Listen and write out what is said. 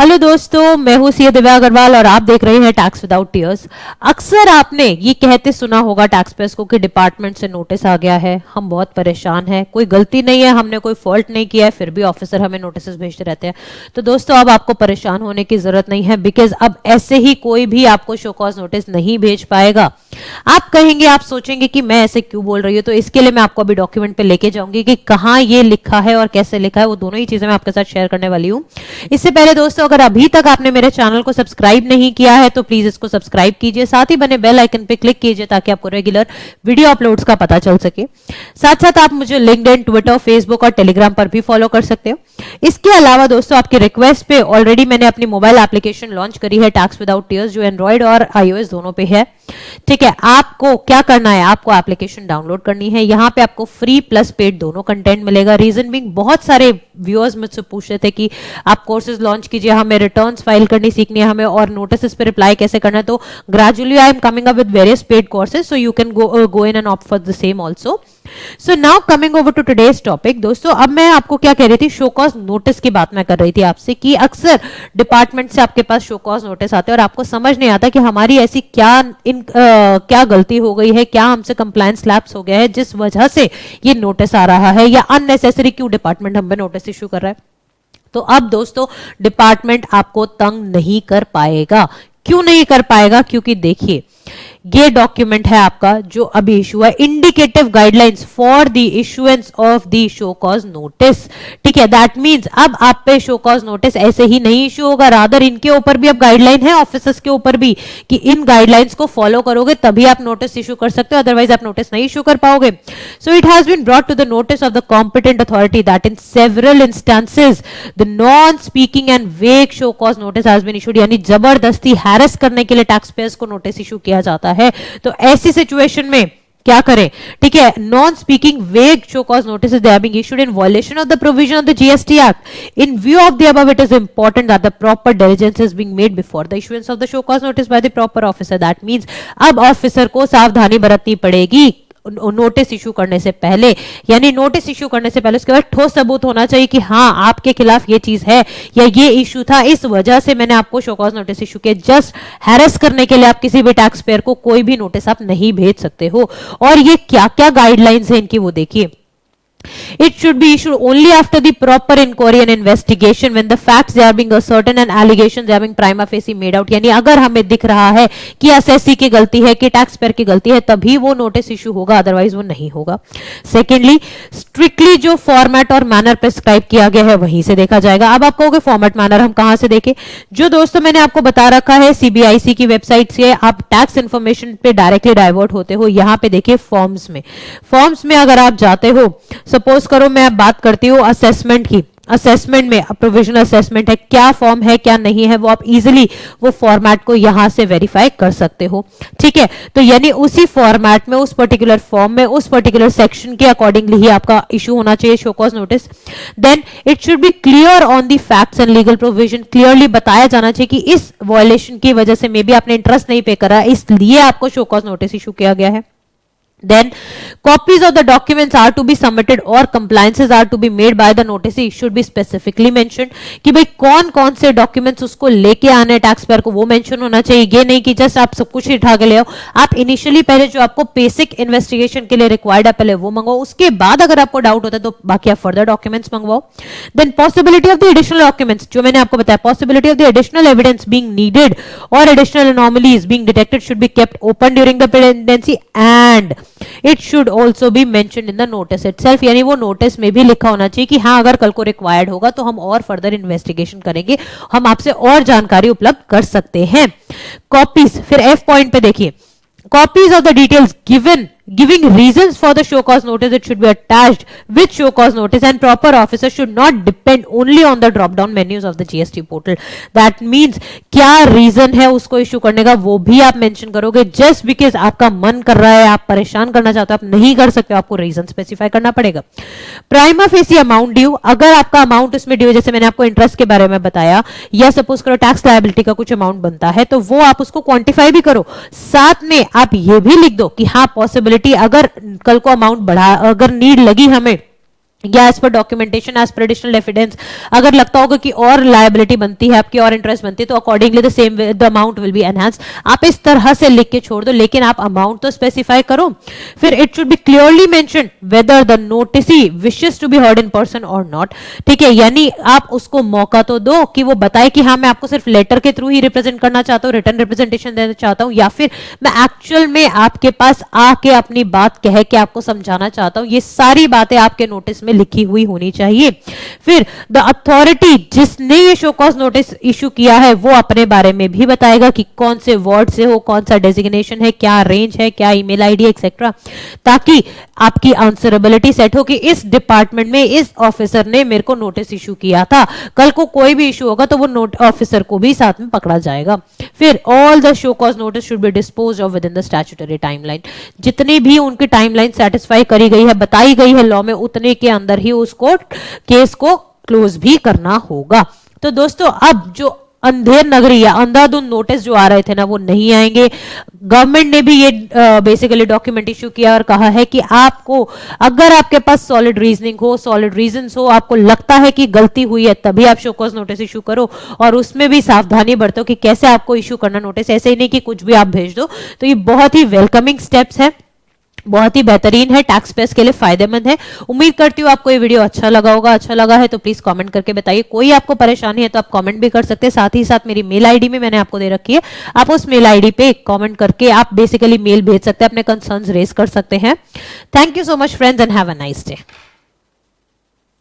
Hello दोस्तों, मैं हूं सीए दिव्या अग्रवाल और आप देख रहे हैं टैक्स विदाउट टीयर्स। अक्सर आपने ये कहते सुना होगा टैक्स पेयर्स को कि डिपार्टमेंट से नोटिस आ गया है, हम बहुत परेशान हैं, कोई गलती नहीं है, हमने कोई फॉल्ट नहीं किया है, फिर भी ऑफिसर हमें नोटिस भेजते रहते हैं। तो दोस्तों, अब आपको परेशान होने की जरूरत नहीं है, बिकॉज अब ऐसे ही कोई भी आपको शो कॉज नोटिस नहीं भेज पाएगा। आप कहेंगे, आप सोचेंगे कि मैं ऐसे क्यों बोल रही हूँ, तो इसके लिए मैं आपको अभी डॉक्यूमेंट पे लेके जाऊंगी कि कहाँ ये लिखा है और कैसे लिखा है। वो दोनों ही चीजें मैं आपके साथ शेयर करने वाली हूँ। इससे पहले दोस्तों, अगर अभी तक आपने मेरे चैनल को सब्सक्राइब नहीं किया है तो प्लीज इसको सब्सक्राइब कीजिए, साथ ही बने बेल आइकन पे क्लिक कीजिए ताकि आपको रेगुलर वीडियो अपलोड्स का पता चल सके। साथ साथ आप मुझे लिंक्डइन, ट्विटर, फेसबुक और टेलीग्राम पर भी फॉलो कर सकते हो। इसके अलावा दोस्तों, आपकी रिक्वेस्ट पे ऑलरेडी मैंने अपनी मोबाइल एप्लीकेशन लॉन्च करी है टैक्स विदाउट टीयर्स, जो एंड्रॉइड और iOS दोनों पे है। ठीक है, आपको क्या करना है, आपको एप्लीकेशन डाउनलोड करनी है। यहाँ पे आपको फ्री प्लस पेड दोनों कंटेंट मिलेगा। रीजन बीइंग, बहुत सारे व्यूअर्स मुझसे पूछ रहे थे कि आप कोर्सेज लॉन्च कीजिए, हमें रिटर्न्स फाइल करनी सीखनी है, हमें और नोटिस पे रिप्लाई कैसे करना है। तो gradually I am coming up with various paid courses, so you can go in and opt for the same also. So now coming over to today's topic. दोस्तों, अब मैं आपको क्या कह रही थी, शो कॉज नोटिस की बात मैं कर रही थी आपसे कि अक्सर डिपार्टमेंट से आपके पास शो कॉज नोटिस आते हैं और आपको समझ नहीं आता कि हमारी ऐसी क्या गलती हो गई है, क्या हमसे कंप्लायंस लैप्स हो गया है जिस वजह से ये नोटिस आ रहा है, या अननेसेसरी क्यों डिपार्टमेंट हम पे नोटिस इशू कर रहा है। तो अब दोस्तों, डिपार्टमेंट आपको तंग नहीं कर पाएगा। क्यों नहीं कर पाएगा? क्योंकि देखिए, ये डॉक्यूमेंट है आपका जो अभी इशू है, indicative guidelines for the issuance of the show cause notice. ठीक है, दैट मींस अब आप पे शो कॉज नोटिस ऐसे ही नहीं इशू होगा, रादर इनके ऊपर भी अब गाइडलाइन है, ऑफिसर्स के ऊपर भी, कि इन गाइडलाइंस को फॉलो करोगे तभी आप नोटिस इशू कर सकते हो, अदरवाइज आप नोटिस नहीं इशू कर पाओगे। So it has been brought to the notice of the competent authority that in several instances the non speaking and vague show cause notice has been issued, यानी जबरदस्ती harass करने के लिए taxpayers को notice issue किया जाता है। तो ऐसी सिचुएशन में क्या करें? ठीक है, non speaking vague show cause notice they are being issued in violation of the provision of the GST act. In view of the above, it is important that the proper diligence is being made before the issuance of the show cause notice by the proper officer. That means अब officer को सावधानी बरतनी पड़ेगी notice issue करने से पहले, यानी notice issue करने से पहले उसके बाद ठोस सबूत होना चाहिए कि हाँ, आपके खिलाफ ये चीज है या ये इशू था, इस वजह से मैंने आपको शो कॉज नोटिस इशू किया। जस्ट हैरेस करने के लिए आप किसी भी टैक्स पेयर को कोई भी नोटिस आप नहीं भेज सकते हो। और ये क्या क्या गाइडलाइंस है इनकी, वो देखिए। It should be issued only after the proper inquiry and investigation when the facts they are being ascertained and allegations they are being prima facie made out। यानी अगर हमें दिख रहा है कि एसएससी की गलती है, कि टैक्स पेयर की गलती है, तभी वो नोटिस इशू होगा, अदरवाइज वो नहीं होगा। सेकेंडली, स्ट्रिक्टली जो फॉर्मेट और मैनर प्रिस्क्राइब किया गया है वहीं से देखा जाएगा। अब आप कहोगे फॉर्मेट मैनर हम कहां से देखें? जो दोस्तों मैंने आपको बता रखा है सीबीआईसी की वेबसाइट से आप टैक्स इंफॉर्मेशन पे डायरेक्टली डाइवर्ट होते हो। यहां पे देखिए फॉर्म्स में अगर आप जाते हो, सपोज करो मैं बात करती हूँ असेसमेंट की, असेसमेंट में प्रोविजनल असेसमेंट है, क्या फॉर्म है क्या नहीं है, वो आप इजीली वो फॉर्मेट को यहां से वेरीफाई कर सकते हो। ठीक है, तो यानी उसी फॉर्मेट में, उस पर्टिकुलर फॉर्म में, उस पर्टिकुलर सेक्शन के अकॉर्डिंगली ही आपका इशू होना चाहिए show cause notice. Then it should be clear on the facts and legal provision. Clearly बताया जाना चाहिए कि इस वायलेशन की वजह से मे बी आपने इंटरेस्ट नहीं पे करा, इसलिए आपको शो कॉज नोटिस इशू किया गया है। Then copies of the documents are to be submitted or compliances are to be made by the noticee should be specifically mentioned कि भाई कौन कौन से डॉक्यूमेंट्स उसको लेके आने टैक्स पेयर को, वो मेंशन होना चाहिए। ये नहीं कि जस्ट आप सब कुछ ही उठा के ले आओ। आप इनिशियली पहले जो आपको बेसिक इन्वेस्टिगेशन के लिए रिक्वायर्ड है पहले वो मंगवाओ, उसके बाद अगर आपको डाउट होता है तो बाकी आप फर्दर डॉक्यूमेंट्स मंगवाओ। Then possibility of the additional documents, जो मैंने आपको बताया, possibility of the additional evidence being needed और additional anomalies being detected should be kept open during the pendency and it should also be mentioned in the notice itself. यानी वो notice में भी लिखा होना चाहिए कि हाँ, अगर कल को रिक्वायर्ड होगा तो हम और फर्दर इन्वेस्टिगेशन करेंगे, हम आपसे और जानकारी उपलब्ध कर सकते हैं। कॉपीज, फिर एफ पॉइंट पे देखिए, copies of the details given giving reasons for the show cause notice, it should be attached with show cause notice and proper officer should not depend only on the drop down menus of the GST portal। that means क्या reason है उसको issue करने का वो भी आप mention करोगे। Just because आपका मन कर रहा है, आप परेशान करना चाहते हो, आप नहीं कर सकते हो, आपको रीजन स्पेसिफाई करना पड़ेगा। प्राइमा फेसी अमाउंट ड्यू, अगर आपका अमाउंट उसमें ड्यू, जैसे मैंने आपको इंटरेस्ट के बारे में बताया, या सपोज करो टैक्स लायबिलिटी का कुछ अमाउंट बनता है, तो वो आप उसको क्वांटिफाई भी करो। साथ में आप ये भी लिख दो कि हाँ, पॉसिबिलिटी अगर कल को अमाउंट बढ़ा, अगर नीड लगी हमें या as per documentation as per additional evidence, अगर लगता होगा कि और लायबिलिटी बनती है आपकी और इंटरेस्ट बनती है तो accordingly the same the amount will be enhance. आप इस तरह से लिख के छोड़ दो, लेकिन आप अमाउंट तो स्पेसिफाई करो। फिर it should be clearly mention whether the noticee wishes to be heard in person और नॉट। ठीक है, यानी आप उसको मौका तो दो कि वो बताए कि हाँ मैं आपको सिर्फ लेटर के थ्रू ही रिप्रेजेंट करना चाहता हूँ, रिटर्न रिप्रेजेंटेशन देना चाहता हूँ, या फिर मैं एक्चुअल में आपके पास आके अपनी बात कह के आपको समझाना चाहता हूँ। ये सारी बातें आपके नोटिस में लिखी हुई होनी चाहिए। फिर द अथॉरिटी जिसने ये शो कॉज नोटिस इशू किया है वो अपने बारे में भी बताएगा कि कौन से वर्ड से हो, कौन सा डेजिग्नेशन है, क्या रेंज है, क्या ईमेल आईडी एक्सेट्रा, ताकि आपकी आंसरेबिलिटी सेट हो कि इस डिपार्टमेंट में इस ऑफिसर ने मेरे को नोटिस इशू किया था। कल को कोई भी इशू होगा तो वो नोट ऑफिसर को भी साथ में पकड़ा जाएगा। फिर all the show cause notice should be dispose of with in the statutory timeline. जितनी भी उनकी टाइमलाइन सेटिस्फाई करी गई है, बताई गई है लॉ में, उतने के अंदर ही उसको केस को क्लोज भी करना होगा। तो दोस्तों अब जो अंधेर नगरी या अंधाधुंध नोटिस जो आ रहे थे ना वो नहीं आएंगे। गवर्नमेंट ने भी ये बेसिकली डॉक्यूमेंट इशू किया और कहा है कि आपको अगर आपके पास सॉलिड रीजनिंग हो, सॉलिड रीजंस हो, आपको लगता है कि गलती हुई है, तभी आप शो कॉज नोटिस इशू करो। और उसमें भी सावधानी बरतो कि कैसे आपको इशू करना नोटिस, ऐसे ही नहीं कि कुछ भी आप भेज दो। तो ये बहुत ही वेलकमिंग स्टेप्स है, बहुत ही बेहतरीन है, टैक्स पेयर्स के लिए फायदेमंद है। उम्मीद करती हूँ आपको ये वीडियो अच्छा लगा होगा। अच्छा लगा है तो प्लीज कमेंट करके बताइए। कोई आपको परेशानी है तो आप कमेंट भी कर सकते हैं। साथ ही साथ मेरी मेल आईडी में मैंने आपको दे रखी है, आप उस मेल आईडी पे कमेंट करके आप बेसिकली मेल भेज सकते हैं, अपने कंसर्न्स रेज कर सकते हैं। Thank you so much friends and have a nice day.